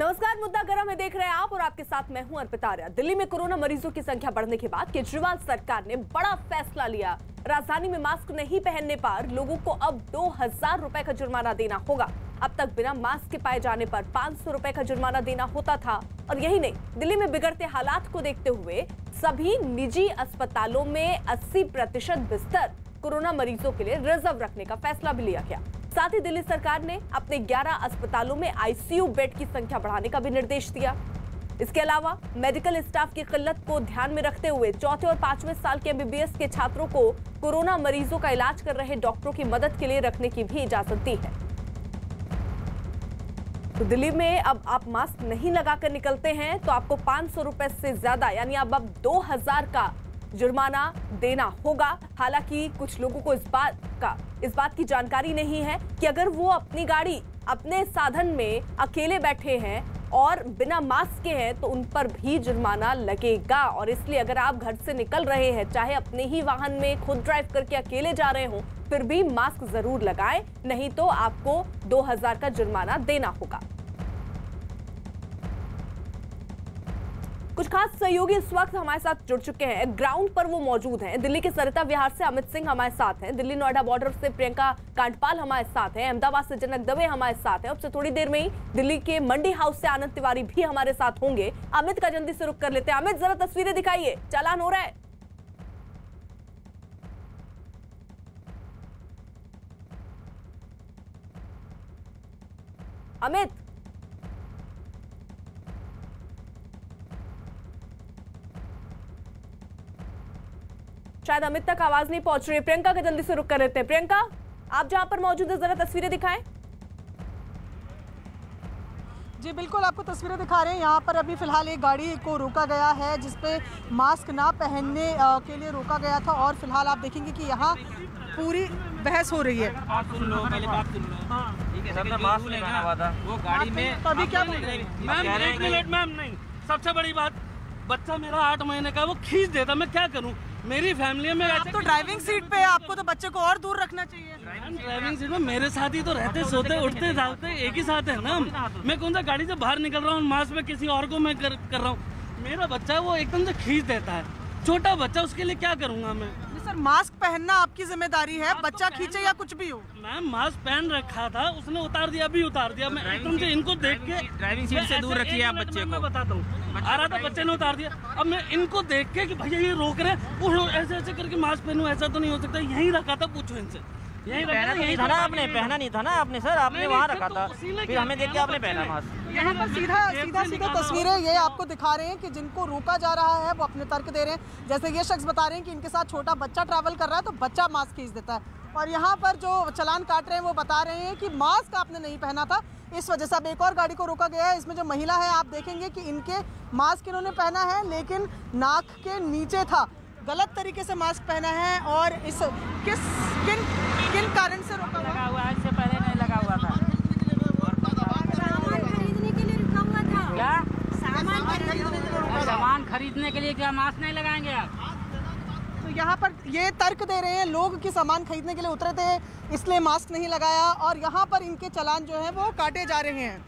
नमस्कार, मुद्दा गरम है देख रहे हैं आप और आपके साथ मैं हूं अर्पिता आर्या। दिल्ली में कोरोना मरीजों की संख्या बढ़ने के बाद केजरीवाल सरकार ने बड़ा फैसला लिया। राजधानी में मास्क नहीं पहनने पर लोगों को अब 2000 रुपए का जुर्माना देना होगा। अब तक बिना मास्क के पाए जाने पर 500 रुपए का जुर्माना देना होता था। और यही नहीं, दिल्ली में बिगड़ते हालात को देखते हुए सभी निजी अस्पतालों में 80% बिस्तर कोरोना मरीजों के लिए रिजर्व रखने का फैसला भी लिया गया। साथ ही दिल्ली सरकार ने अपने 11 अस्पतालों में आईसीयू बेड की संख्या बढ़ाने का भी निर्देश दिया। इसके अलावा मेडिकल स्टाफ की किल्लत को ध्यान में रखते हुए चौथे और 5वें साल के एमबीबीएस के छात्रों को कोरोना मरीजों का इलाज कर रहे डॉक्टरों की मदद के लिए रखने की भी इजाजत दी है। तो दिल्ली में अब आप मास्क नहीं लगाकर निकलते हैं तो आपको 500 रुपए से ज्यादा यानी अब 2000 का जुर्माना देना होगा। हालांकि कुछ लोगों को इस बात की जानकारी नहीं है कि अगर वो अपनी गाड़ी अपने साधन में अकेले बैठे हैं और बिना मास्क के हैं तो उन पर भी जुर्माना लगेगा। और इसलिए अगर आप घर से निकल रहे हैं, चाहे अपने ही वाहन में खुद ड्राइव करके अकेले जा रहे हो, फिर भी मास्क जरूर लगाएं, नहीं तो आपको 2000 का जुर्माना देना होगा। कुछ खास सहयोगी इस वक्त हमारे साथ जुड़ चुके हैं, ग्राउंड पर वो मौजूद हैं। दिल्ली के सरिता विहार से अमित सिंह हमारे साथ हैं, दिल्ली नोएडा बॉर्डर से प्रियंका कांडपाल हमारे साथ हैं, अहमदाबाद से जनक दवे हमारे साथ हैं। अब से थोड़ी देर में ही दिल्ली के मंडी हाउस से आनंद तिवारी भी हमारे साथ होंगे। अमित का जल्दी से रुख कर लेते हैं। अमित, जरा तस्वीरें दिखाइए, चालान हो रहा है। अमित, शायद अमित तक आवाज नहीं पहुंच रही है। प्रियंका का जल्दी से रुक कर लेते हैं। प्रियंका, आप जहां पर मौजूद है, जरा तस्वीरें दिखाएं। जी बिल्कुल, आपको तस्वीरें दिखा रहे हैं। यहाँ पर अभी फिलहाल एक गाड़ी को रोका गया है जिसपे मास्क ना पहनने के लिए रोका गया था और फिलहाल आप देखेंगे कि यहाँ पूरी बहस हो रही है। बात सुन लो, पहले बात सुन लो। हाँ, ठीक है, सर मास्क नहीं पहना हुआ था वो गाड़ी में। तो अभी क्या बोल रहे हैं? मैम एक मिनट, मैम नहीं, सबसे बड़ी बात, बच्चा मेरा 8 महीने का, वो खींच देता, मैं क्या करूँ? मेरी फैमिली में आप तो ड्राइविंग सीट पे, आपको तो बच्चे को और दूर रखना चाहिए। ड्राइविंग सीट में मेरे साथ ही तो रहते, सोते उठते जाते एक ही साथ है ना। मैं कौन सा गाड़ी से बाहर निकल रहा हूँ मास्क में किसी और को मैं कर रहा हूँ। मेरा बच्चा वो एकदम से खींच देता है, छोटा बच्चा, उसके लिए क्या करूँगा मैं? सर, मास्क पहनना आपकी जिम्मेदारी है, बच्चा खींचे या कुछ भी हो। मैम मास्क पहन रखा था, उसने उतार दिया, अभी उतार दिया। मैं एकदम से इनको देख के ड्राइविंग सीट से दूर रखिए आप बच्चे को। मैं बताता हूँ, आ रहा था, बच्चे ने उतार दिया। अब मैं इनको देख के कि भैया ये रोक रहे, वो ऐसे ऐसे करके मास्क पहनूं, ऐसा तो नहीं हो सकता। यहीं रखा था, पूछो इनसे। यहीं पहना नहीं था ना आपने, पहना नहीं था ना आपने सर, आपने वहाँ रखा था, फिर हमें देख के आपने पहना मास्क। यहाँ पर सीधा तस्वीरें ये आपको दिखा रहे हैं कि जिनको रोका जा रहा है वो अपने तर्क दे रहे हैं। जैसे ये शख्स बता रहे हैं कि इनके साथ छोटा बच्चा ट्रैवल कर रहा है तो बच्चा मास्क खींच देता है, और यहाँ पर जो चालान काट रहे हैं वो बता रहे हैं कि मास्क आपने नहीं पहना था, इस वजह से। अब एक और गाड़ी को रोका गया है, इसमें जो महिला है आप देखेंगे कि इनके मास्क इन्होंने पहना है लेकिन नाक के नीचे था, गलत तरीके से मास्क पहना है। और इस किन कारण से रोका हुआ है? इससे पहले नहीं लगा हुआ था। सामान खरीदने के लिए रुका हुआ था। क्या सामान खरीदने के लिए क्या मास्क नहीं लगाएंगे आप? तो यहाँ पर ये तर्क दे रहे हैं लोग कि सामान खरीदने के लिए उतरे थे इसलिए मास्क नहीं लगाया, और यहाँ पर इनके चालान जो है वो काटे जा रहे हैं।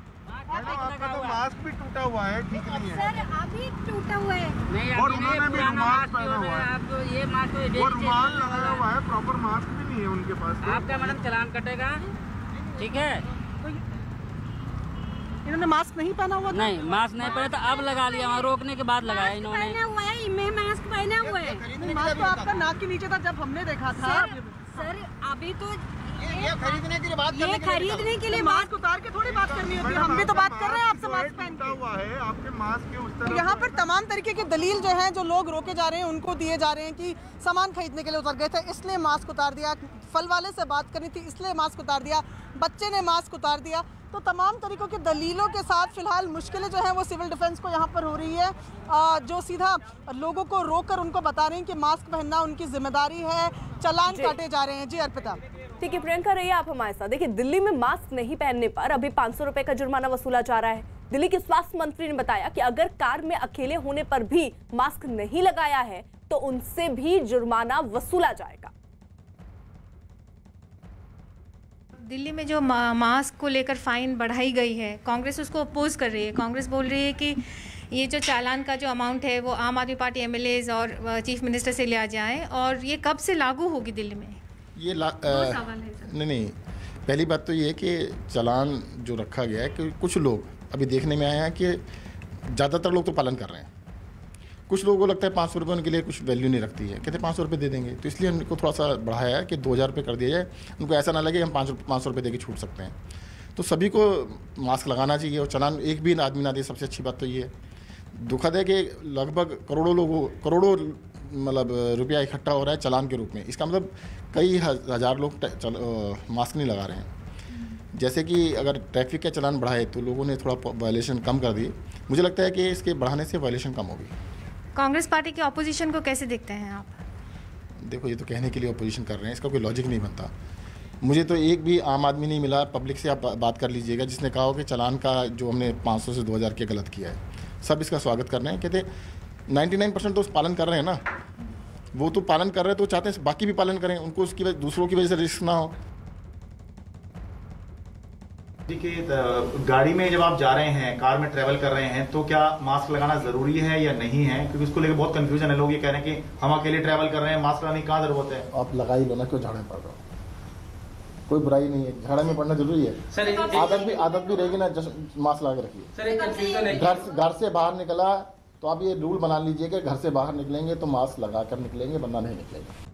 आपका तो मास्क भी टूटा हुआ है, ठीक नहीं है सर, अभी टूटा हुआ है। नहीं, और उन्होंने भी मास्क पहना हुआ है, आपको ये मास्क और रुमाल लगाया हुआ है, प्रॉपर मास्क भी नहीं है उनके पास। आपका मैडम चालान कटेगा, ठीक है? इन्होंने मास्क नहीं पहना हुआ था? नहीं, मास्क नहीं पहने तो अब लगा लिया, वहाँ रोकने के बाद लगाया इन्होंने। पहना हुआ है, मैं मास्क पहना हुआ है। मास्क तो आपका नाक के नीचे था जब हमने देखा था। सर अभी तो ये खरीदने के लिए बात खरीदने के लिए मास्क उतार के थोड़ी बात करनी होती है, हम भी तो बात कर रहे हैं आपसे मास्क पहन के। हुआ है आपके मास्क के उस तरफ। यहाँ पर तमाम तरीके की दलील जो है, जो लोग रोके जा रहे हैं उनको दिए जा रहे हैं कि सामान खरीदने के लिए उतर गए थे इसलिए मास्क उतार दिया, फल वाले से बात करनी थी इसलिए मास्क उतार दिया, बच्चे ने मास्क उतार दिया। तो तमाम तरीकों की दलीलों के साथ फिलहाल मुश्किलें जो है वो सिविल डिफेंस को यहाँ पर हो रही है, जो सीधा लोगों को रोककर उनको बता रहे हैं कि मास्क पहनना उनकी जिम्मेदारी है, चालान काटे जा रहे हैं। जी अर्पिता। ठीक है प्रियंका, रहिए आप हमारे साथ। देखिए, दिल्ली में मास्क नहीं पहनने पर अभी 500 रुपए का जुर्माना वसूला जा रहा है। दिल्ली के स्वास्थ्य मंत्री ने बताया कि अगर कार में अकेले होने पर भी मास्क नहीं लगाया है तो उनसे भी जुर्माना वसूला जाएगा। दिल्ली में जो मास्क को लेकर फाइन बढ़ाई गई है, कांग्रेस उसको अपोज कर रही है। कांग्रेस बोल रही है कि ये जो चालान का जो अमाउंट है वो आम आदमी पार्टी एमएलएज और चीफ मिनिस्टर से लिया जाए, और ये कब से लागू होगी दिल्ली में? ये सवाल है। नहीं, पहली बात तो ये है कि चालान जो रखा गया है कि कुछ लोग अभी देखने में आए हैं कि ज़्यादातर लोग तो पालन कर रहे हैं। कुछ लोगों को लगता है 500 रुपये उनके लिए कुछ वैल्यू नहीं रखती है, कहते 500 रुपये दे देंगे, तो इसलिए हमको थोड़ा सा बढ़ाया है कि 2000 रुपये कर दिया जाए। उनको ऐसा ना लगे हम 500 रुपये दे के छूट सकते हैं। तो सभी को मास्क लगाना चाहिए और चालान एक भी आदमी ना दे, सबसे अच्छी बात तो ये है। दुखद है कि लगभग करोड़ों मतलब रुपया इकट्ठा हो रहा है चालान के रूप में। इसका मतलब कई हज़ार लोग मास्क नहीं लगा रहे हैं। जैसे कि अगर ट्रैफिक का चालान बढ़ाए तो लोगों ने थोड़ा वायलेशन कम कर दिए। मुझे लगता है कि इसके बढ़ाने से वायलेशन कम होगी। कांग्रेस पार्टी की अपोजिशन को कैसे देखते हैं आप? देखो, ये तो कहने के लिए अपोजिशन कर रहे हैं, इसका कोई लॉजिक नहीं बनता। मुझे तो एक भी आम आदमी नहीं मिला, पब्लिक से आप बात कर लीजिएगा, जिसने कहा हो कि चालान का जो हमने 500 से 2000 के गलत किया है। सब इसका स्वागत कर रहे हैं, कहते 99% तो पालन कर रहे हैं ना। वो तो पालन कर रहे हैं तो चाहते हैं बाकी भी पालन करें, उनको उसकी वजह दूसरों की वजह से रिस्क ना हो। गाड़ी में जब आप जा रहे हैं, कार में ट्रैवल कर रहे हैं, तो क्या मास्क लगाना जरूरी है या नहीं है? क्योंकि उसको लेकर बहुत कंफ्यूजन है। लोग ये कह रहे हैं कि हम अकेले ट्रैवल कर रहे हैं, मास्क लगाने की कहाँ जरूरत है? आप लगा ही लो ना, क्यों झाड़े पड़ रहे हो? कोई बुराई नहीं है, झाड़े में पड़ना जरूरी है। आदत भी रहेगी ना, मास्क लगा के रखिए। घर से बाहर निकला तो आप ये रूल बना लीजिए कि घर से बाहर निकलेंगे तो मास्क लगा कर निकलेंगे, वरना नहीं निकलेंगे।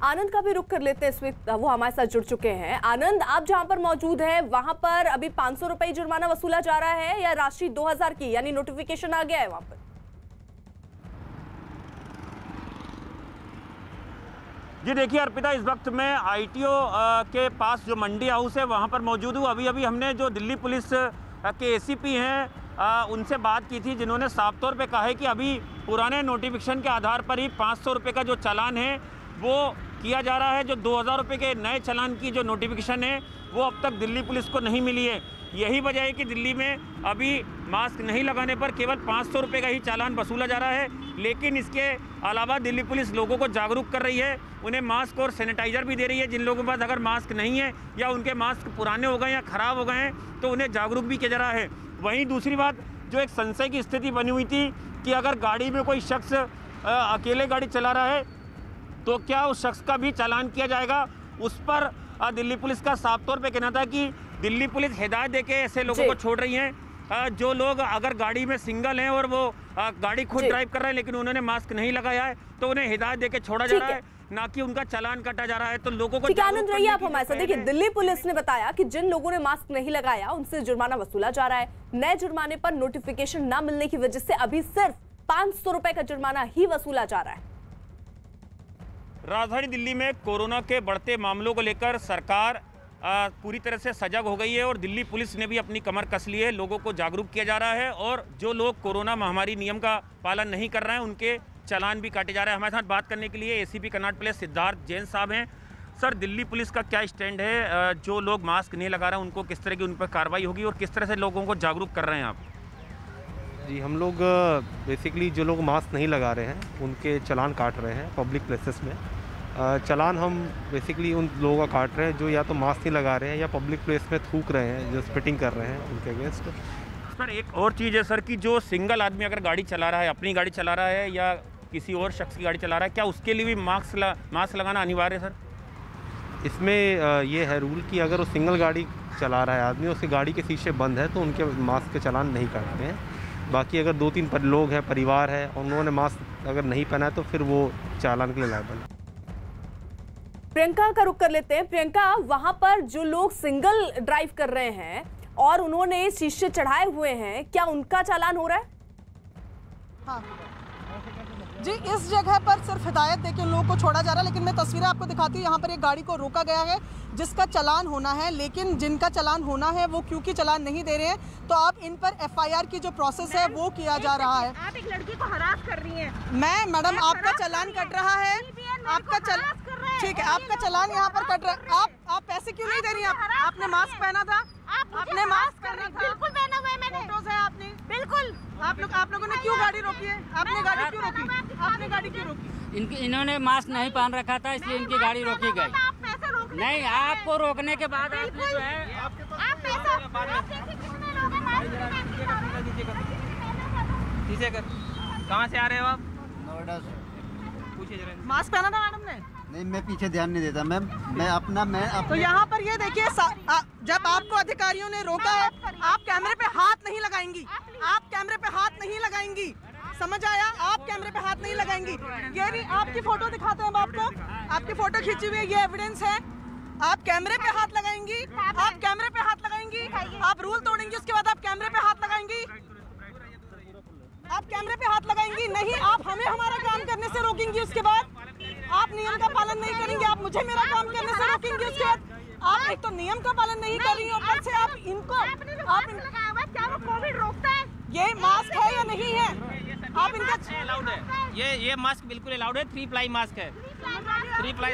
आनंद का भी रुख कर लेते हैं, इस वक्त वो हमारे साथ जुड़ चुके हैं। आनंद, आप जहां पर मौजूद हैं वहां पर अभी 500 रुपए जुर्माना वसूला जा रहा है या राशि 2000 की, यानी नोटिफिकेशन आ गया है वहां पर? जी देखिए अर्पिता, इस वक्त मैं आईटीओ के पास जो मंडी हाउस है वहाँ पर मौजूद हूँ। अभी हमने जो दिल्ली पुलिस के एसीपी हैं उनसे बात की थी, जिन्होंने साफ तौर पे कहा है कि अभी पुराने नोटिफिकेशन के आधार पर ही 500 रुपये का जो चालान है वो किया जा रहा है। जो 2000 रुपये के नए चालान की जो नोटिफिकेशन है वो अब तक दिल्ली पुलिस को नहीं मिली है। यही वजह है कि दिल्ली में अभी मास्क नहीं लगाने पर केवल 500 रुपये का ही चालान वसूला जा रहा है। लेकिन इसके अलावा दिल्ली पुलिस लोगों को जागरूक कर रही है, उन्हें मास्क और सैनिटाइज़र भी दे रही है। जिन लोगों के पास अगर मास्क नहीं है या उनके मास्क पुराने हो गए या ख़राब हो गए हैं तो उन्हें जागरूक भी किया जा रहा है। वहीं दूसरी बात, जो एक संशय की स्थिति बनी हुई थी कि अगर गाड़ी में कोई शख्स अकेले गाड़ी चला रहा है तो क्या उस शख्स का भी चालान किया जाएगा, उस पर दिल्ली पुलिस का साफ तौर पे कहना था कि दिल्ली पुलिस हिदायत देके ऐसे लोगों को छोड़ रही है जो लोग अगर गाड़ी में सिंगल हैं और वो गाड़ी खुद ड्राइव कर रहे हैं लेकिन उन्होंने मास्क नहीं लगाया है तो उन्हें हिदायत देके छोड़ा जा रहा है, ना कि उनका चालान काटा जा रहा है। तो लोगों को आनंद रहिए आप हमारे साथ। देखिए, दिल्ली पुलिस ने बताया कि जिन लोगों ने मास्क नहीं लगाया उनसे जुर्माना वसूला जा रहा है। नए जुर्माने पर नोटिफिकेशन न मिलने की वजह से अभी सिर्फ 500 रुपए का जुर्माना ही वसूला जा रहा है। राजधानी दिल्ली में कोरोना के बढ़ते मामलों को लेकर सरकार पूरी तरह से सजग हो गई है और दिल्ली पुलिस ने भी अपनी कमर कस ली है। लोगों को जागरूक किया जा रहा है और जो लोग कोरोना महामारी नियम का पालन नहीं कर रहे हैं उनके चालान भी काटे जा रहे हैं। हमारे साथ बात करने के लिए ACP Connaught place Siddharth Jain साहब हैं। सर, दिल्ली पुलिस का क्या स्टैंड है? जो लोग मास्क नहीं लगा रहे हैं उनको किस तरह की उन पर कार्रवाई होगी और किस तरह से लोगों को जागरूक कर रहे हैं आप? जी, हम लोग बेसिकली जो लोग मास्क नहीं लगा रहे हैं उनके चालान काट रहे हैं पब्लिक प्लेसेस में। चालान हम बेसिकली उन लोगों का काट रहे हैं जो या तो मास्क नहीं लगा रहे हैं या पब्लिक प्लेस में थूक रहे हैं, जो स्पिटिंग कर रहे हैं, उनके अगेंस्ट। सर, एक और चीज़ है सर कि जो सिंगल आदमी अगर गाड़ी चला रहा है, अपनी गाड़ी चला रहा है या किसी और शख्स की गाड़ी चला रहा है, क्या उसके लिए भी मास्क लगाना अनिवार्य है? सर, इसमें ये है रूल कि अगर वो सिंगल गाड़ी चला रहा है आदमी, उसकी गाड़ी के शीशे बंद है तो उनके मास्क के चालान नहीं काटते हैं। बाकी अगर 2-3 लोग हैं, परिवार है और उन्होंने मास्क अगर नहीं पहना है तो फिर वो चालान के लिए लायबल है। प्रियंका का रुख कर लेते हैं। प्रियंका, वहां पर जो लोग सिंगल ड्राइव कर रहे हैं और उन्होंने शीशे चढ़ाए हुए हैं, क्या उनका चालान हो रहा है? हाँ जी, इस जगह पर सिर्फ हिदायत देके उन लोगों को छोड़ा जा रहा है। लेकिन मैं तस्वीरें आपको दिखाती हूँ, यहाँ पर एक गाड़ी को रोका गया है जिसका चालान होना है, लेकिन जिनका चालान होना है वो क्योंकि चालान नहीं दे रहे हैं तो आप इन पर एफआईआर की जो प्रोसेस है वो किया जा रहा है। आप एक लड़की को हरास कर रही हैं। मैडम आपका चालान कट रहा है, आपका चालान ठीक है, आपका चालान यहाँ पर कट रहा है। आप पैसे क्यों नहीं दे रही हैं? आपने मास्क पहना था, आपने मास्क पहना था, बिल्कुल पहना हुआ है मैंने, फोटोज है आपने, बिल्कुल। आप लोगों ने क्यों गाड़ी रोकी है? आपने गाड़ी क्यों रोकी? आपने गाड़ी क्यों रोकी? इन्होंने मास्क नहीं पहन रखा था इसलिए इनकी गाड़ी रोकी गई। नहीं, आपको रोकने के बाद आपने जो है आप पैसा कितने लोग हैं कहाँ से आ रहे हो आप? नोएडा से। पूछिए जरा। मास्क पहना था मैडम ने? नहीं, मैं पीछे ध्यान नहीं देता मैम, मैं अपना तो यहाँ पर ये देखिए, जब आपको अधिकारियों ने रोका है, आप कैमरे पे हाथ नहीं लगाएंगी, आप कैमरे पे हाथ नहीं लगाएंगी, समझ आया? आप कैमरे पे हाथ नहीं लगाएंगी। ये भी आपकी फोटो दिखाते हैं हम आपको, आपकी फोटो खींची हुई है, ये एविडेंस है। आप कैमरे पे हाथ लगाएंगी, आप कैमरे पे हाथ लगाएंगी, आप रूल तोड़ेंगी, उसके बाद आप कैमरे पे हाथ लगाएंगी, आप कैमरे पे हाथ लगाएंगी नहीं, आप हमें हमारा काम करने से रोकेंगी, उसके बाद आप नियम का पालन नहीं करेंगे, आप मुझे मेरा काम करने से रोकेंगे, उसके बाद आप एक तो नियम का पालन नहीं कर रही हैं, ऊपर से आप इनको क्या वो कोविड रोकता है? ये मास्क है या नहीं है? आप इनका अलाउड है, ये मास्क बिल्कुल अलाउड है, 3 प्लाई मास्क है, 3 प्लाई।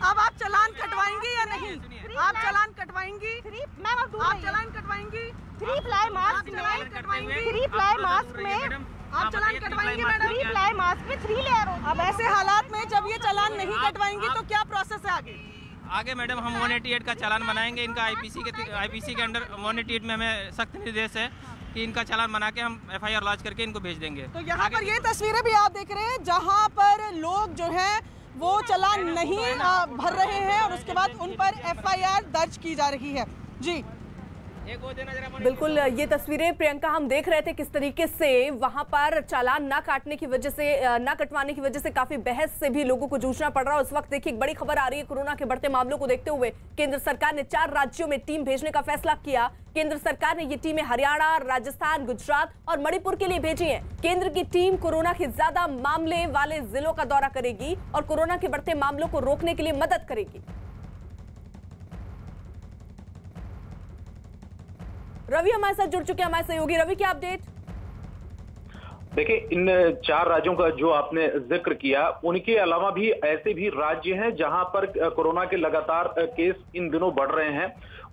अब आप चालान कटवाएंगी या नहीं? आप चालान कटवाएंगी? मैम आप चालान कटवाएंगी? 3 प्लाई मास्क में 3 प्लाई मास्क में आप चालान कटवाएंगी मैडम? 3 प्लाई मास्क में 3 लेयर हो। अब ऐसे हालात में जब ये चालान नहीं कटवाएंगी तो क्या प्रोसेस है आगे मैडम हम 188 का चालान बनाएंगे इनका। आईपीसी के अंडर 188 में हमें सख्त निर्देश है कि इनका चालान बना के हम FIR लॉन्च करके इनको भेज देंगे। तो यहाँ पर ये तस्वीरें भी आप देख रहे हैं जहाँ पर लोग जो है वो चालान नहीं भर रहे हैं और उसके बाद उन पर FIR दर्ज की जा रही है। जी बिल्कुल, ये तस्वीरें प्रियंका हम देख रहे थे किस तरीके से वहां पर चालान ना काटने की वजह से, ना कटवाने की वजह से काफी बहस से भी लोगों को जूझना पड़ रहा है। उस वक्त देखिए एक बड़ी खबर आ रही है, कोरोना के बढ़ते मामलों को देखते हुए केंद्र सरकार ने 4 राज्यों में टीम भेजने का फैसला किया। केंद्र सरकार ने ये टीमें हरियाणा, राजस्थान, गुजरात और मणिपुर के लिए भेजी हैं। केंद्र की टीम कोरोना के ज्यादा मामले वाले जिलों का दौरा करेगी और कोरोना के बढ़ते मामलों को रोकने के लिए मदद करेगी। रवि हमारे साथ जुड़ चुके हैं, हमारे सहयोगी रवि, क्या अपडेट? देखिए, इन 4 राज्यों का जो आपने जिक्र किया, उनके अलावा भी ऐसे भी राज्य हैं जहां पर कोरोना के लगातार केस इन दिनों बढ़ रहे हैं।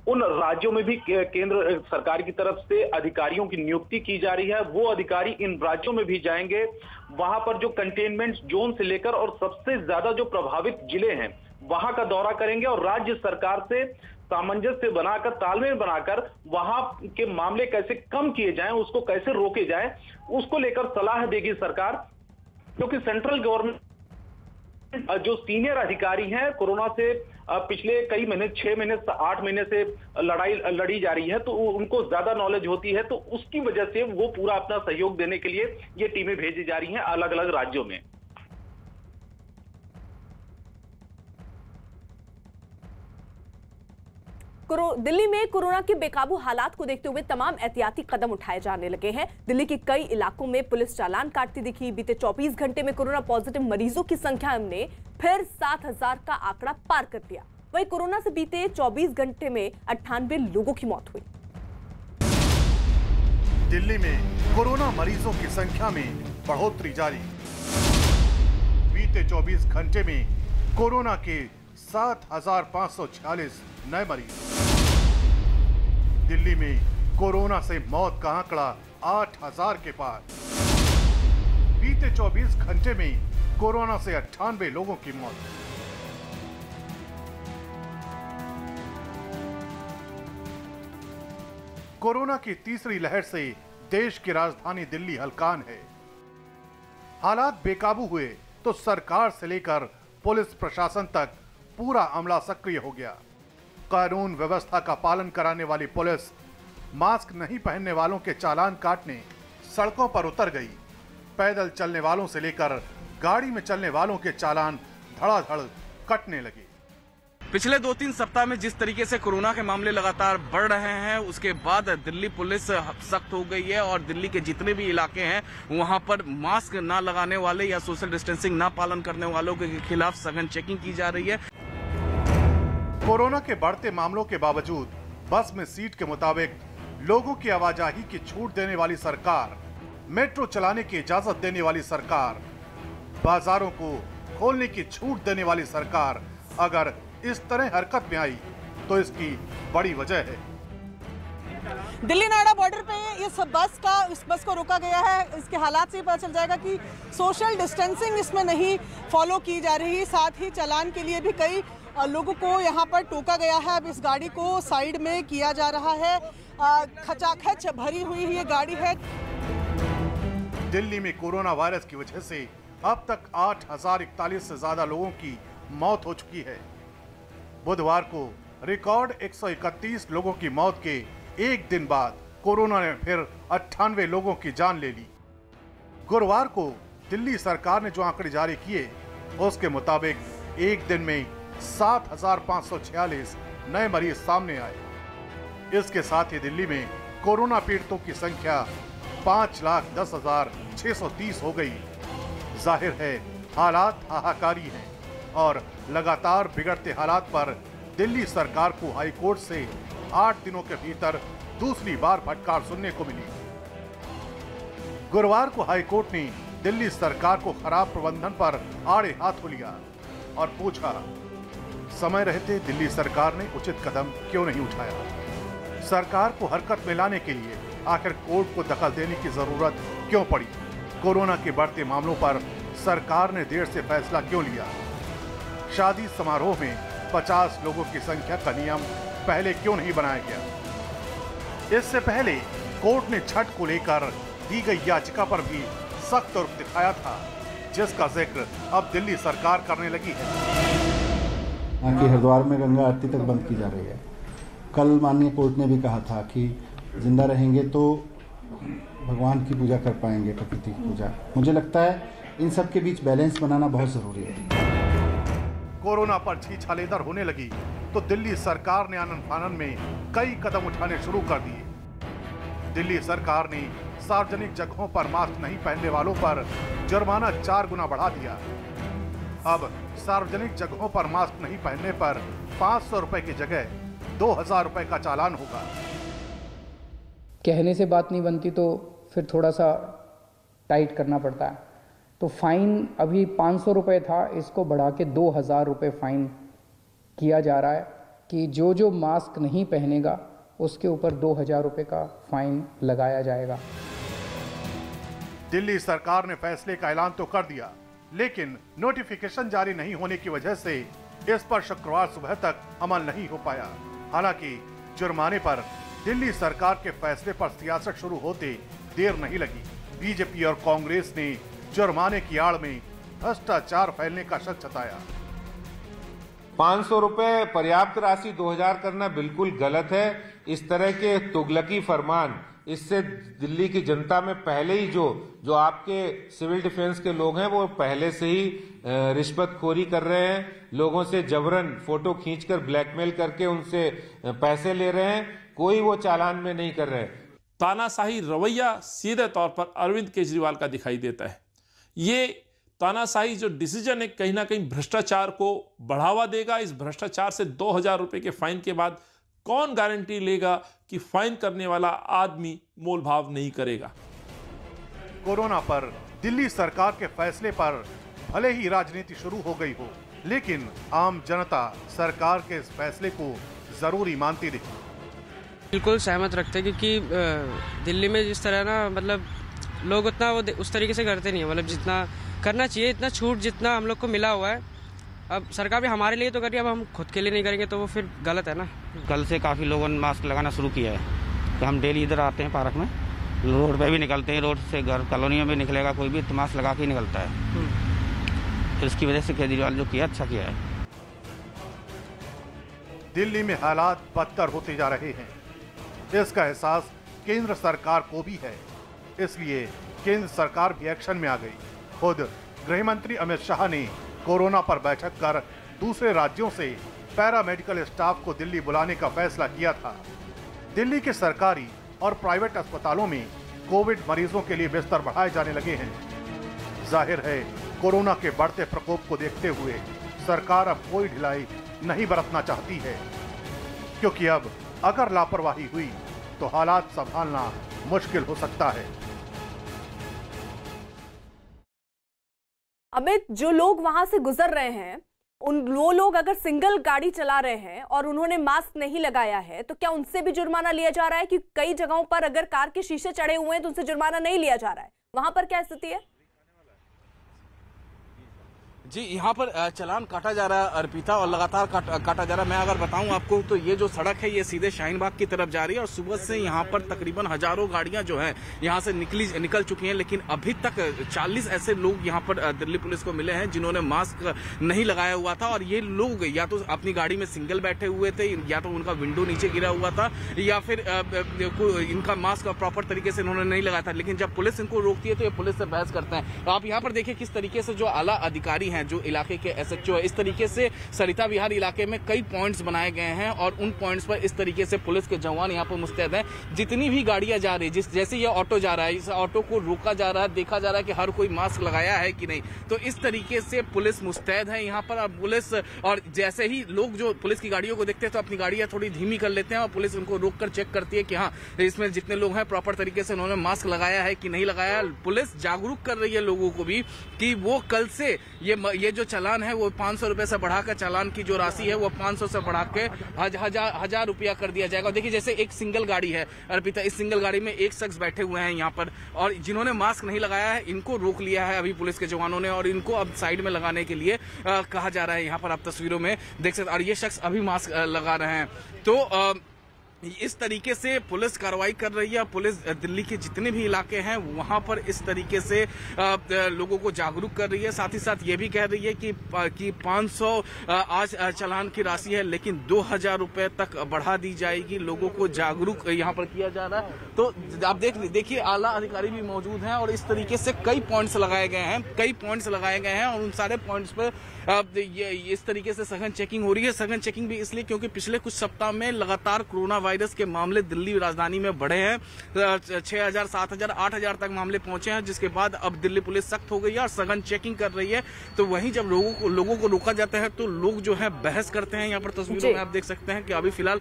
उन राज्यों में भी केंद्र सरकार की तरफ से अधिकारियों की नियुक्ति की जा रही है। वो अधिकारी इन राज्यों में भी जाएंगे, वहां पर जो कंटेनमेंट जोन से लेकर और सबसे ज्यादा जो प्रभावित जिले हैं वहां का दौरा करेंगे और राज्य सरकार से सामंजस्य बनाकर, तालमेल बनाकर वहां के मामले कैसे कम किए जाएं, उसको कैसे रोके जाएं, उसको लेकर सलाह देगी सरकार। क्योंकि सेंट्रल गवर्नमेंट जो सीनियर अधिकारी हैं कोरोना से पिछले कई महीने, 6 महीने, 8 महीने से लड़ाई लड़ी जा रही है, तो उनको ज्यादा नॉलेज होती है, तो उसकी वजह से वो पूरा अपना सहयोग देने के लिए ये टीमें भेजी जा रही हैं अलग अलग राज्यों में। दिल्ली में कोरोना के बेकाबू हालात को देखते हुए तमाम एहतियाती कदम उठाए जाने लगे हैं। दिल्ली के कई इलाकों में पुलिस चालान काटती दिखी। बीते 24 घंटे में कोरोना पॉजिटिव मरीजों की संख्या ने फिर 7000 का आंकड़ा पार कर दिया। वहीं कोरोना से बीते 24 घंटे में 98 लोगों की मौत हुई। दिल्ली में कोरोना मरीजों की संख्या में बढ़ोतरी जारी। बीते 24 घंटे में कोरोना के 7546 नए मरीज। दिल्ली में कोरोना से मौत का आंकड़ा 8000 के पार। बीते 24 घंटे में कोरोना से 98 लोगों की मौत। कोरोना की तीसरी लहर से देश की राजधानी दिल्ली हलकान है। हालात बेकाबू हुए तो सरकार से लेकर पुलिस प्रशासन तक पूरा अमला सक्रिय हो गया। कानून व्यवस्था का पालन कराने वाली पुलिस मास्क नहीं पहनने वालों के चालान काटने सड़कों पर उतर गई। पैदल चलने वालों से लेकर गाड़ी में चलने वालों के चालान धड़ाधड़ कटने लगे। पिछले 2-3 सप्ताह में जिस तरीके से कोरोना के मामले लगातार बढ़ रहे हैं, उसके बाद दिल्ली पुलिस सख्त हो गई है और दिल्ली के जितने भी इलाके हैं वहां पर मास्क ना लगाने वाले या सोशल डिस्टेंसिंग ना पालन करने वालों के खिलाफ सघन चेकिंग की जा रही है। कोरोना के बढ़ते मामलों के बावजूद बस में सीट के मुताबिक लोगों की आवाजाही की छूट देने वाली सरकार, मेट्रो चलाने की इजाजत देने वाली सरकार, बाजारों को खोलने की छूट देने वाली सरकार अगर इस तरह हरकत में आई तो इसकी बड़ी वजह है। दिल्ली नोएडा बॉर्डर पे इस बस को रोका गया है। इसके हालात से पता चल जाएगा कि सोशल डिस्टेंसिंग इसमें नहीं फॉलो की जा रही। साथ ही चालान के लिए भी कई लोगों को यहाँ पर टोका गया है। अब इस गाड़ी को साइड में किया जा रहा है। खचाखच भरी हुई ये गाड़ी है। दिल्ली में कोरोना वायरस की वजह से अब तक 8,041 से ज्यादा लोगों की मौत हो चुकी है। बुधवार को रिकॉर्ड 131 लोगों की मौत के एक दिन बाद कोरोना ने फिर 98 लोगों की जान ले ली। गुरुवार को दिल्ली सरकार ने जो आंकड़े जारी किए उसके मुताबिक एक दिन में 7,546 नए मरीज सामने आए। इसके साथ ही दिल्ली में कोरोना पीड़ितों की संख्या 5,10,630 हो गई। जाहिर है हालात हाहाकारी हैं और लगातार बिगड़ते हालात पर दिल्ली सरकार को हाई कोर्ट से 8 दिनों के भीतर दूसरी बार फटकार सुनने को मिली। गुरुवार को हाई कोर्ट ने दिल्ली सरकार को खराब प्रबंधन पर आड़े हाथों लिया और पूछा, समय रहते दिल्ली सरकार ने उचित कदम क्यों नहीं उठाया? सरकार को हरकत में लाने के लिए आखिर कोर्ट को दखल देने की जरूरत क्यों पड़ी? कोरोना के बढ़ते मामलों पर सरकार ने देर से फैसला क्यों लिया? शादी समारोह में 50 लोगों की संख्या का नियम पहले क्यों नहीं बनाया गया? इससे पहले कोर्ट ने छठ को लेकर दी गई याचिका पर भी सख्त रुख दिखाया था, जिसका जिक्र अब दिल्ली सरकार करने लगी है। यहाँ की हरिद्वार में गंगा आरती तक बंद की जा रही है। कल माननीय कोर्ट ने भी कहा था कि जिंदा रहेंगे तो भगवान की पूजा कर पाएंगे, प्रकृति की पूजा। मुझे लगता है इन सब के बीच बैलेंस बनाना बहुत जरूरी है। कोरोना पर छीछालेदर होने लगी तो दिल्ली सरकार ने आनन फानन में कई कदम उठाने शुरू कर दिए। दिल्ली सरकार ने सार्वजनिक जगहों पर मास्क नहीं पहनने वालों पर जुर्माना 4 गुना बढ़ा दिया। अब सार्वजनिक जगहों पर मास्क नहीं पहनने पर 500 रुपए की जगह 2,000 रुपए का चालान होगा। कहने से बात नहीं बनती तो फिर थोड़ा सा टाइट करना पड़ता है। तो फाइन अभी 500 रुपए था, इसको बढ़ा के 2,000 रुपए फाइन किया जा रहा है कि जो मास्क नहीं पहनेगा उसके ऊपर 2,000 रुपए का फाइन लगाया जाएगा। दिल्ली सरकार ने फैसले का ऐलान तो कर दिया, लेकिन नोटिफिकेशन जारी नहीं होने की वजह से इस पर शुक्रवार सुबह तक अमल नहीं हो पाया। हालांकि जुर्माने पर दिल्ली सरकार के फैसले पर सियासत शुरू होते देर नहीं लगी। बीजेपी और कांग्रेस ने जुर्माने की आड़ में भ्रष्टाचार फैलने का शक जताया। 500 रुपए पर्याप्त राशि 2,000 करना बिल्कुल गलत है। इस तरह के तुगलकी फरमान, इससे दिल्ली की जनता में पहले ही जो आपके सिविल डिफेंस के लोग हैं वो पहले से ही रिश्वतखोरी कर रहे हैं, लोगों से जबरन फोटो खींचकर ब्लैकमेल करके उनसे पैसे ले रहे हैं, कोई वो चालान में नहीं कर रहे। तानाशाही रवैया सीधे तौर पर अरविंद केजरीवाल का दिखाई देता है। ये तानाशाही जो डिसीजन है कहीं ना कहीं भ्रष्टाचार को बढ़ावा देगा। इस भ्रष्टाचार से 2,000 रुपए के फाइन के बाद कौन गारंटी लेगा कि फाइन करने वाला आदमी मोल भाव नहीं करेगा? कोरोना पर दिल्ली सरकार के फैसले पर भले ही राजनीति शुरू हो गई हो, लेकिन आम जनता सरकार के इस फैसले को जरूरी मानती रही। बिल्कुल सहमत रखते हैं, क्योंकि दिल्ली में जिस तरह ना मतलब लोग उतना वो उस तरीके से करते नहीं है। मतलब जितना करना चाहिए, इतना छूट जितना हम लोग को मिला हुआ है, अब सरकार भी हमारे लिए तो कर रही है, अब हम खुद के लिए नहीं करेंगे तो वो फिर गलत है ना। कल से काफ़ी लोगों ने मास्क लगाना शुरू किया है। तो हम डेली इधर आते हैं पार्क में, रोड पे भी निकलते हैं, रोड से घर कॉलोनियों में निकलेगा कोई भी तो मास्क लगा के ही निकलता है। तो इसकी वजह से केजरीवाल जो किया अच्छा किया है। दिल्ली में हालात बदतर होते जा रहे हैं, इसका एहसास केंद्र सरकार को भी है, इसलिए केंद्र सरकार भी एक्शन में आ गई। खुद गृह मंत्री अमित शाह ने कोरोना पर बैठक कर दूसरे राज्यों से पैरामेडिकल स्टाफ को दिल्ली बुलाने का फैसला किया था। दिल्ली के सरकारी और प्राइवेट अस्पतालों में कोविड मरीजों के लिए बिस्तर बढ़ाए जाने लगे हैं। जाहिर है कोरोना के बढ़ते प्रकोप को देखते हुए सरकार अब कोई ढिलाई नहीं बरतना चाहती है, क्योंकि अब अगर लापरवाही हुई तो हालात संभालना मुश्किल हो सकता है। अमित, जो लोग वहां से गुजर रहे हैं वो लोग अगर सिंगल गाड़ी चला रहे हैं और उन्होंने मास्क नहीं लगाया है तो क्या उनसे भी जुर्माना लिया जा रहा है? कि कई जगहों पर अगर कार के शीशे चढ़े हुए हैं तो उनसे जुर्माना नहीं लिया जा रहा है, वहां पर क्या स्थिति है? जी, यहाँ पर चालान काटा जा रहा है अर्पिता, और लगातार काटा जा रहा है। मैं अगर बताऊं आपको तो ये जो सड़क है ये सीधे शाहीन बाग की तरफ जा रही है, और सुबह से यहाँ पर तकरीबन हजारों गाड़ियां जो हैं यहाँ से निकल चुकी हैं, लेकिन अभी तक 40 ऐसे लोग यहाँ पर दिल्ली पुलिस को मिले हैं जिन्होंने मास्क नहीं लगाया हुआ था। और ये लोग या तो अपनी गाड़ी में सिंगल बैठे हुए थे, या तो उनका विंडो नीचे गिरा हुआ था, या फिर इनका मास्क प्रॉपर तरीके से इन्होंने नहीं लगाया था। लेकिन जब पुलिस इनको रोकती है तो ये पुलिस से बहस करते हैं। आप यहाँ पर देखिए किस तरीके से जो आला अधिकारी हैं, जो इलाके के SHO है, इस तरीके से सरिता विहार इलाके में कई पॉइंट्स बनाए गए हैं, और उन पॉइंट्स पर इस तरीके से पुलिस के जवान यहाँ पर मुस्तैद हैं। जितनी भी गाड़ियां जा रही है, जैसे ये ऑटो जा रहा है, इस ऑटो को रोका जा रहा है, देखा जा रहा है कि हर कोई मास्क लगाया है कि नहीं। तो इस तरीके से पुलिस मुस्तैद है यहाँ पर। अब पुलिस, और जैसे ही लोग जो पुलिस की गाड़ियों को देखते हैं तो अपनी गाड़ियां थोड़ी धीमी कर लेते हैं, और पुलिस उनको रोककर चेक करती है कि हाँ, इसमें जितने लोग हैं प्रॉपर तरीके से उन्होंने मास्क लगाया है कि नहीं लगाया। पुलिस जागरूक कर रही है लोगों को भी कि वो कल से ये जो चालान है वो 500 रुपए से बढ़ाकर, चालान की जो राशि है वो 500 से बढ़ा के 1000 रुपया कर दिया जाएगा। देखिए जैसे एक सिंगल गाड़ी है अर्पिता, इस सिंगल गाड़ी में एक शख्स बैठे हुए हैं यहाँ पर, और जिन्होंने मास्क नहीं लगाया है इनको रोक लिया है अभी पुलिस के जवानों ने, और इनको अब साइड में लगाने के लिए कहा जा रहा है। यहाँ पर आप तस्वीरों में देख सकते हैं, और ये शख्स अभी मास्क लगा रहे हैं। तो इस तरीके से पुलिस कार्रवाई कर रही है। पुलिस दिल्ली के जितने भी इलाके हैं वहां पर इस तरीके से लोगों को जागरूक कर रही है। साथ ही साथ ये भी कह रही है कि 500 आज चालान की राशि है, लेकिन 2000 रुपए तक बढ़ा दी जाएगी। लोगों को जागरूक यहाँ पर किया जा रहा है। तो आप देखिए आला अधिकारी भी मौजूद हैं, और इस तरीके से कई पॉइंट्स लगाए गए हैं, और उन सारे पॉइंट्स पर इस तरीके से सघन चेकिंग हो रही है। सघन चेकिंग भी इसलिए क्योंकि पिछले कुछ सप्ताह में लगातार कोरोना वायरस के मामले दिल्ली राजधानी में बढ़े हैं। 6000, 7000, 8000 तक मामले पहुंचे हैं, जिसके बाद अब दिल्ली पुलिस सख्त हो गई है और सघन चेकिंग कर रही है। तो वहीं जब लोगों को रोका जाता है तो लोग जो है बहस करते हैं। यहाँ पर तस्वीरों में आप देख सकते हैं कि अभी फिलहाल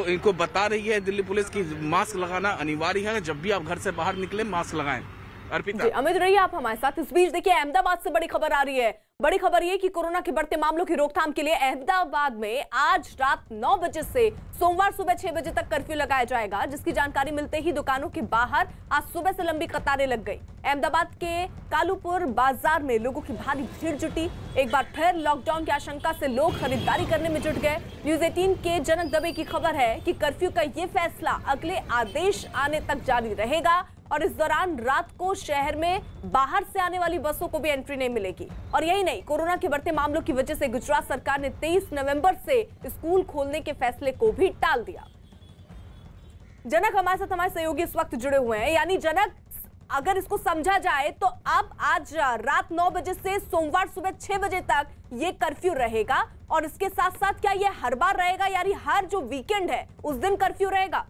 इनको बता रही है दिल्ली पुलिस की मास्क लगाना अनिवार्य है, जब भी आप घर से बाहर निकले मास्क लगाएं। अर्पिता, अमित रहिए आप हमारे साथ। इस बीच देखिए अहमदाबाद से बड़ी खबर आ रही है। बड़ी खबर ये कि कोरोना के बढ़ते मामलों की रोकथाम के लिए अहमदाबाद में आज रात 9 बजे से सोमवार सुबह 6 बजे तक कर्फ्यू लगाया जाएगा, जिसकी जानकारी मिलते ही दुकानों के बाहर आज सुबह से लंबी कतारें लग गई। अहमदाबाद के कालूपुर बाजार में लोगों की भारी भीड़ जुटी। एक बार फिर लॉकडाउन की आशंका से लोग खरीदारी करने में जुट गए। न्यूज 18 के जनक दबे की खबर है कि कर्फ्यू का ये फैसला अगले आदेश आने तक जारी रहेगा, और इस दौरान रात को शहर में बाहर से आने वाली बसों को भी एंट्री नहीं मिलेगी। और यही नहीं, कोरोना के बढ़ते मामलों की वजह से गुजरात सरकार ने 23 नवंबर से स्कूल खोलने के फैसले को भी टाल दिया। जनक हमारे साथ हमारे सहयोगी इस वक्त जुड़े हुए हैं। यानी जनक, अगर इसको समझा जाए तो अब आज रात 9 बजे से सोमवार सुबह 6 बजे तक ये कर्फ्यू रहेगा, और इसके साथ साथ क्या ये हर बार रहेगा, यानी हर जो वीकेंड है उस दिन कर्फ्यू रहेगा?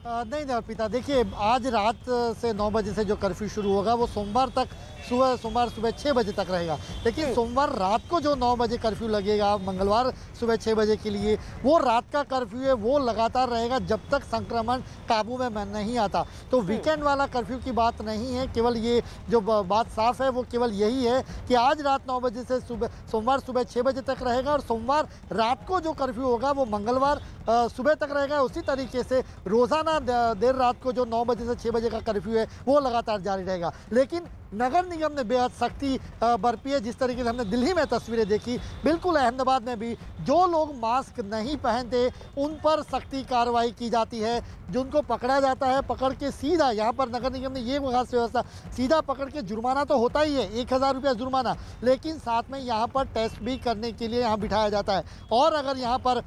नहीं अर्पिता, देखिए आज रात से 9 बजे से जो कर्फ्यू शुरू होगा वो सोमवार सुबह 6 बजे तक रहेगा। लेकिन सोमवार रात को जो 9 बजे कर्फ्यू लगेगा मंगलवार सुबह 6 बजे के लिए, वो रात का कर्फ्यू है, वो लगातार रहेगा जब तक संक्रमण काबू में नहीं आता। तो वीकेंड वाला कर्फ्यू की बात नहीं है, केवल ये जो बात साफ है वो केवल यही है कि आज रात 9 बजे से सोमवार सुबह 6 बजे तक रहेगा, और सोमवार रात को जो कर्फ्यू होगा वो मंगलवार सुबह तक रहेगा। उसी तरीके से रोज़ाना देर रात को जो 9 बजे से 6 बजे का कर्फ्यू है वो लगातार जारी रहेगा। लेकिन नगर निगम ने बेहद सख्ती बरती है। जिस तरीके से हमने दिल्ली में तस्वीरें देखी, बिल्कुल अहमदाबाद में भी जो लोग मास्क नहीं पहनते उन पर सख्ती कार्रवाई की जाती है। जिनको पकड़ा जाता है, पकड़ के सीधा, यहाँ पर नगर निगम ने ये खास व्यवस्था, सीधा पकड़ के जुर्माना तो होता ही है, 1000 रुपया जुर्माना, लेकिन साथ में यहाँ पर टेस्ट भी करने के लिए यहाँ बिठाया जाता है। और अगर यहाँ पर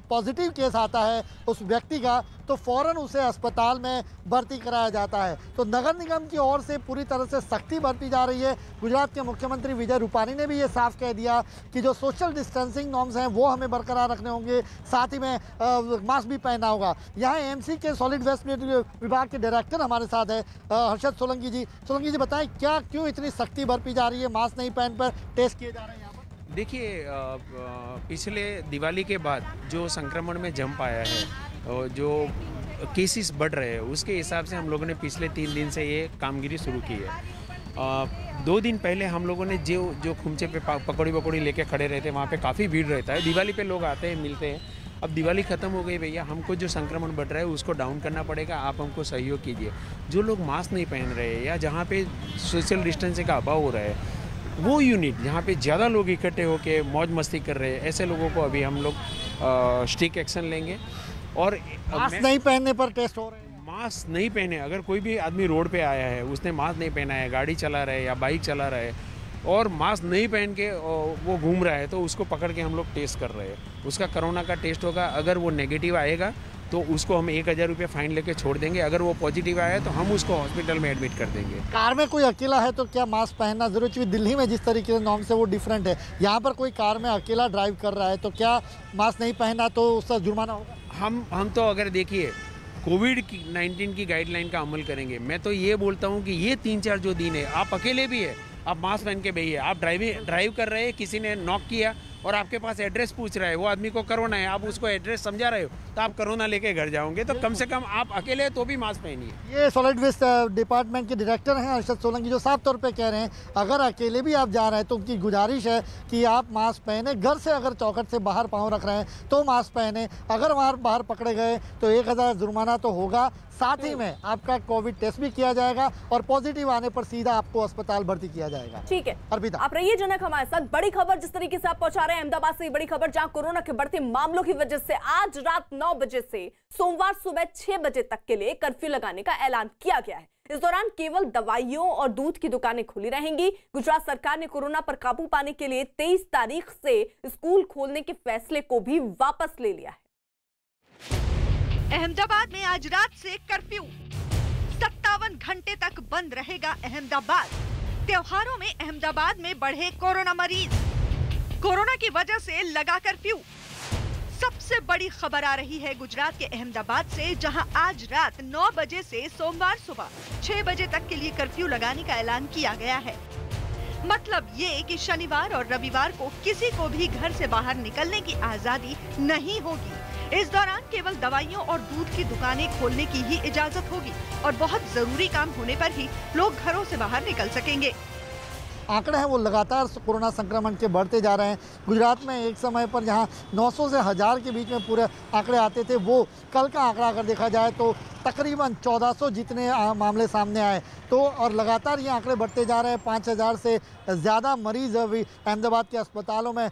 पॉजिटिव केस आता है उस व्यक्ति का तो फौरन उसे अस्पताल में भर्ती कराया जाता है। तो नगर निगम की ओर से पूरी तरह से सख्ती बरती जा रही है। गुजरात के मुख्यमंत्री विजय रूपानी ने भी ये साफ कह दिया कि जो सोशल डिस्टेंसिंग नॉर्म्स हैं वो हमें बरकरार रखने होंगे, साथ ही में मास्क भी पहनना होगा। यहाँ एएमसी के सॉलिड वेस्ट विभाग के डायरेक्टर हमारे साथ है हर्षद सोलंकी जी। सोलंकी जी बताएं, क्यों इतनी सख्ती बरती जा रही है, मास्क नहीं पहन पर टेस्ट किए जा रहे हैं? देखिए, पिछले दिवाली के बाद जो संक्रमण में जंप आया है, जो केसेस बढ़ रहे हैं, उसके हिसाब से हम लोगों ने पिछले 3 दिन से ये कामगिरी शुरू की है। 2 दिन पहले हम लोगों ने जो खुमचे पे पकौड़ी लेके खड़े रहते हैं, वहाँ पे काफ़ी भीड़ रहता है। दिवाली पे लोग आते हैं, मिलते हैं, अब दिवाली ख़त्म हो गई भैया, हमको जो संक्रमण बढ़ रहा है उसको डाउन करना पड़ेगा, आप हमको सहयोग कीजिए। जो लोग मास्क नहीं पहन रहे हैं या जहाँ पे सोशल डिस्टेंसिंग का अभाव हो रहा है, वो यूनिट जहाँ पे ज़्यादा लोग इकट्ठे होकर मौज मस्ती कर रहे हैं, ऐसे लोगों को अभी हम लोग स्ट्रिक्ट एक्शन लेंगे। और मास्क नहीं पहनने पर टेस्ट हो रहे हैं। मास्क नहीं पहने, अगर कोई भी आदमी रोड पे आया है, उसने मास्क नहीं पहना है, गाड़ी चला रहा है या बाइक चला रहा है और मास्क नहीं पहन के वो घूम रहा है, तो उसको पकड़ के हम लोग टेस्ट कर रहे हैं। उसका कोरोना का टेस्ट होगा, अगर वो नेगेटिव आएगा तो उसको हम 1000 रुपये फाइन लेके छोड़ देंगे। अगर वो पॉजिटिव आया तो हम उसको हॉस्पिटल में एडमिट कर देंगे। कार में कोई अकेला है तो क्या मास्क पहनना जरूरी? क्योंकि दिल्ली में जिस तरीके से नॉर्म से वो डिफरेंट है, यहाँ पर कोई कार में अकेला ड्राइव कर रहा है तो क्या मास्क नहीं पहना तो उसका जुर्माना होगा? हम तो अगर देखिए कोविड-19 की गाइडलाइन का अमल करेंगे। मैं तो ये बोलता हूँ कि ये 3-4 जो दिन है, आप अकेले भी है, आप मास्क पहन के बैठिए। आप ड्राइव कर रहे हैं, किसी ने नॉक किया और आपके पास एड्रेस पूछ रहा है, वो आदमी को कोरोना है, आप उसको एड्रेस समझा रहे हो तो आप कोरोना लेके घर जाओगे। तो कम से कम आप अकेले तो भी मास्क पहनिए। ये सॉलिड वेस्ट डिपार्टमेंट के डायरेक्टर हैं अरशद सोलंकी, जो साफ तौर पे कह रहे हैं अगर अकेले भी आप जा रहे हैं तो उनकी गुजारिश है कि आप मास्क पहने। घर से अगर चौखट से बाहर पाँव रख रहे हैं तो मास्क पहने। अगर वहाँ बाहर पकड़े गए तो 1000 जुर्माना तो होगा। साथ ही में आपका कोविड टेस्ट भी किया जाएगा और पॉजिटिव आने पर सीधा आपको अस्पताल भर्ती किया जाएगा। ठीक है अर्पिता, आप रहिए जनक हमारे साथ। बड़ी खबर जिस तरीके से आप पहुंचा रहे हैं अहमदाबाद से, बड़ी खबर जहां कोरोना के बढ़ते मामलों की वजह से आज रात 9 बजे से सोमवार सुबह 6 बजे तक के लिए कर्फ्यू लगाने का ऐलान किया गया है। इस दौरान केवल दवाइयों और दूध की दुकानें खुली रहेंगी। गुजरात सरकार ने कोरोना पर काबू पाने के लिए 23 तारीख से स्कूल खोलने के फैसले को भी वापस ले लिया है। अहमदाबाद में आज रात से कर्फ्यू, 57 घंटे तक बंद रहेगा अहमदाबाद। त्योहारों में अहमदाबाद में बढ़े कोरोना मरीज, कोरोना की वजह से लगा कर्फ्यू। सबसे बड़ी खबर आ रही है गुजरात के अहमदाबाद से, जहां आज रात 9 बजे से सोमवार सुबह 6 बजे तक के लिए कर्फ्यू लगाने का ऐलान किया गया है। मतलब ये कि शनिवार और रविवार को किसी को भी घर से बाहर निकलने की आजादी नहीं होगी। इस दौरान केवल दवाइयों और दूध की दुकानें खोलने की ही इजाजत होगी और बहुत जरूरी काम होने पर ही लोग घरों से बाहर निकल सकेंगे। आंकड़े हैं वो लगातार कोरोना संक्रमण के बढ़ते जा रहे हैं। गुजरात में एक समय पर जहां 900 से 1000 के बीच में पूरे आंकड़े आते थे, वो कल का आंकड़ा अगर देखा जाए तो तकरीबन 1400 जितने मामले सामने आए। तो और लगातार ये आंकड़े बढ़ते जा रहे हैं। 5000 से ज़्यादा मरीज अभी अहमदाबाद के अस्पतालों में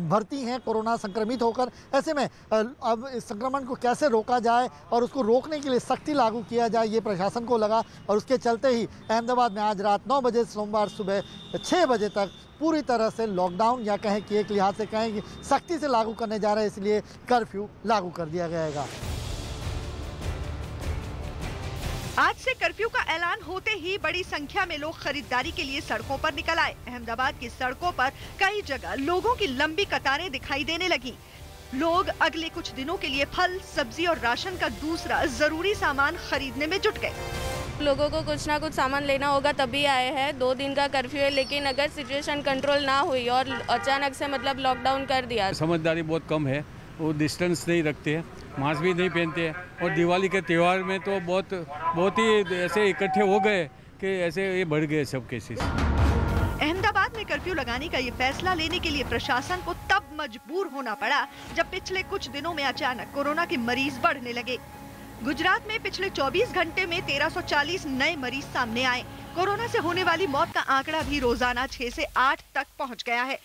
भर्ती हैं कोरोना संक्रमित होकर। ऐसे में अब इस संक्रमण को कैसे रोका जाए और उसको रोकने के लिए सख्ती लागू किया जाए, ये प्रशासन को लगा और उसके चलते ही अहमदाबाद में आज रात 9 बजे सोमवार सुबह 6 बजे तक पूरी तरह से लॉकडाउन, या कहें कि एक लिहाज से कहें कि सख्ती से लागू करने जा रहे हैं, इसलिए कर्फ्यू लागू कर दिया जाएगा। आज से कर्फ्यू का ऐलान होते ही बड़ी संख्या में लोग खरीदारी के लिए सड़कों पर निकल आए। अहमदाबाद की सड़कों पर कई जगह लोगों की लंबी कतारें दिखाई देने लगी। लोग अगले कुछ दिनों के लिए फल, सब्जी और राशन का दूसरा जरूरी सामान खरीदने में जुट गए। लोगों को कुछ ना कुछ सामान लेना होगा तभी आए हैं। 2 दिन का कर्फ्यू है, लेकिन अगर सिचुएशन कंट्रोल ना हुई और अचानक से मतलब लॉकडाउन कर दिया, समझदारी बहुत कम है, वो डिस्टेंस नहीं रखते हैं, मास्क भी नहीं पहनते हैं और दिवाली के त्यौहार में तो बहुत ही ऐसे इकट्ठे हो गए कि ऐसे ये बढ़ गए सब केसेस। अहमदाबाद में कर्फ्यू लगाने का ये फैसला लेने के लिए प्रशासन को तब मजबूर होना पड़ा जब पिछले कुछ दिनों में अचानक कोरोना के मरीज बढ़ने लगे। गुजरात में पिछले 24 घंटे में 1340 नए मरीज सामने आए। कोरोना से होने वाली मौत का आंकड़ा भी रोजाना 6 से 8 तक पहुंच गया है।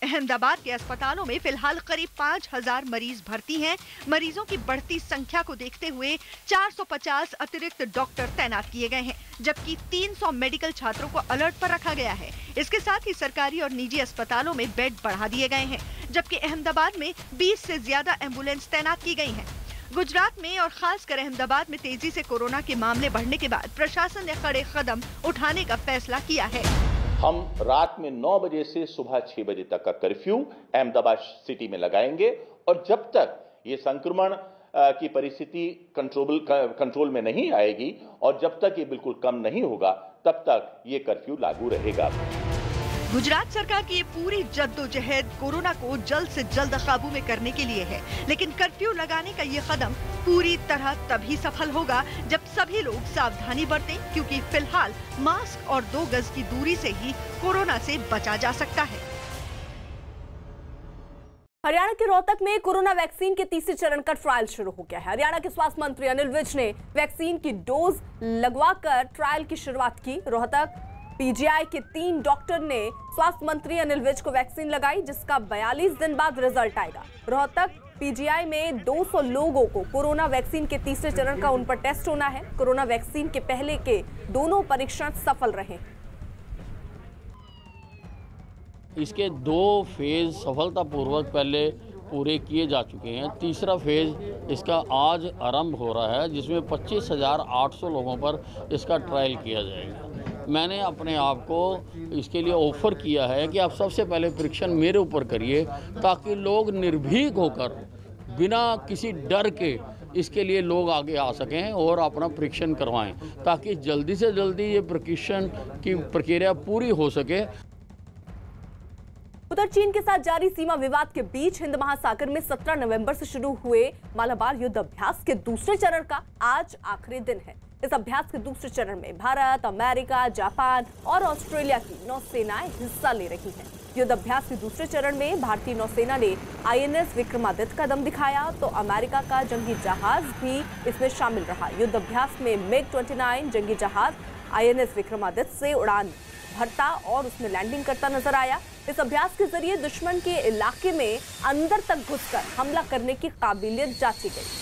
अहमदाबाद के अस्पतालों में फिलहाल करीब 5000 मरीज भर्ती हैं। मरीजों की बढ़ती संख्या को देखते हुए 450 अतिरिक्त डॉक्टर तैनात किए गए हैं, जबकि 300 मेडिकल छात्रों को अलर्ट पर रखा गया है। इसके साथ ही सरकारी और निजी अस्पतालों में बेड बढ़ा दिए गए हैं, जबकि अहमदाबाद में 20 से ज्यादा एम्बुलेंस तैनात की गई हैं। गुजरात में और खासकर अहमदाबाद में तेजी से कोरोना के मामले बढ़ने के बाद प्रशासन ने कड़े कदम उठाने का फैसला किया है। हम रात में 9 बजे से सुबह 6 बजे तक का कर्फ्यू अहमदाबाद सिटी में लगाएंगे और जब तक ये संक्रमण की परिस्थिति कंट्रोल में नहीं आएगी और जब तक ये बिल्कुल कम नहीं होगा तब तक ये कर्फ्यू लागू रहेगा। गुजरात सरकार की ये पूरी जद्दोजहद कोरोना को जल्द से जल्द काबू में करने के लिए है, लेकिन कर्फ्यू लगाने का ये कदम पूरी तरह तभी सफल होगा जब सभी लोग सावधानी बरतें, क्योंकि फिलहाल मास्क और 2 गज की दूरी से ही कोरोना से बचा जा सकता है। हरियाणा के रोहतक में कोरोना वैक्सीन के तीसरे चरण का ट्रायल शुरू हो गया है। हरियाणा के स्वास्थ्य मंत्री अनिल विज ने वैक्सीन की डोज लगवाकर ट्रायल की शुरुआत की। रोहतक पीजीआई के 3 डॉक्टर ने स्वास्थ्य मंत्री अनिल विज को वैक्सीन लगाई, जिसका 42 दिन बाद रिजल्ट आएगा। रोहतक पीजीआई में 200 लोगों को कोरोना वैक्सीन के तीसरे चरण का उन पर टेस्ट होना है। कोरोना वैक्सीन के पहले के दोनों परीक्षण सफल रहे। इसके 2 फेज सफलतापूर्वक पहले पूरे किए जा चुके हैं। तीसरा फेज इसका आज आरंभ हो रहा है, जिसमें 25,800 लोगों पर इसका ट्रायल किया जाएगा। मैंने अपने आप को इसके लिए ऑफर किया है कि आप सबसे पहले परीक्षण मेरे ऊपर करिए, ताकि लोग निर्भीक होकर बिना किसी डर के इसके लिए लोग आगे आ सकें और अपना परीक्षण करवाएं, ताकि जल्दी से जल्दी ये परीक्षण की प्रक्रिया पूरी हो सके। उधर चीन के साथ जारी सीमा विवाद के बीच हिंद महासागर में 17 नवंबर से शुरू हुए मालाबार युद्ध अभ्यास के दूसरे चरण का आज आखिरी दिन है। इस अभ्यास के दूसरे चरण में भारत, अमेरिका, जापान और ऑस्ट्रेलिया की नौसेनाएं हिस्सा ले रही हैं। युद्ध अभ्यास के दूसरे चरण में भारतीय नौसेना ने INS विक्रमादित्य का दम दिखाया, तो अमेरिका का जंगी जहाज भी इसमें शामिल रहा। युद्ध अभ्यास में MiG-29 जंगी जहाज INS विक्रमादित्य से उड़ान भरता और उसमें लैंडिंग करता नजर आया। इस अभ्यास के जरिए दुश्मन के इलाके में अंदर तक घुसकर हमला करने की काबिलियत जांची गई।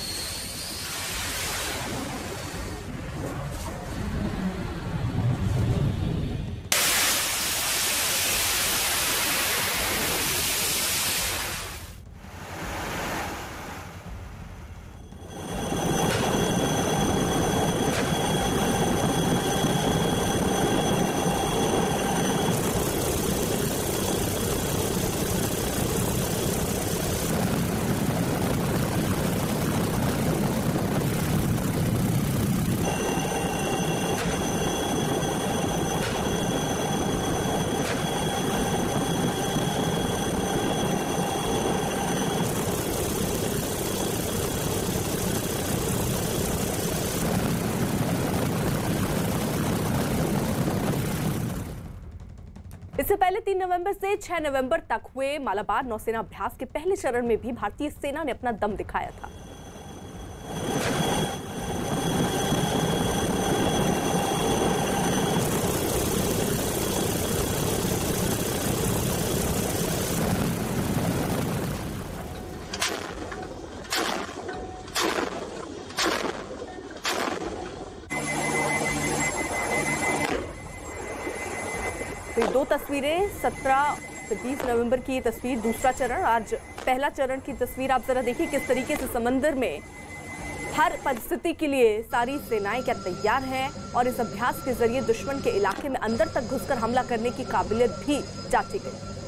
इससे पहले 3 नवंबर से 6 नवंबर तक हुए मालाबार नौसेना अभ्यास के पहले चरण में भी भारतीय सेना ने अपना दम दिखाया था। तो 2 तस्वीरें 17 से 20 नवंबर की ये तस्वीर, दूसरा चरण। आज पहला चरण की तस्वीर आप जरा देखिए किस तरीके से समंदर में हर परिस्थिति के लिए सारी सेनाएं क्या तैयार हैं, और इस अभ्यास के जरिए दुश्मन के इलाके में अंदर तक घुसकर हमला करने की काबिलियत भी जांची गई।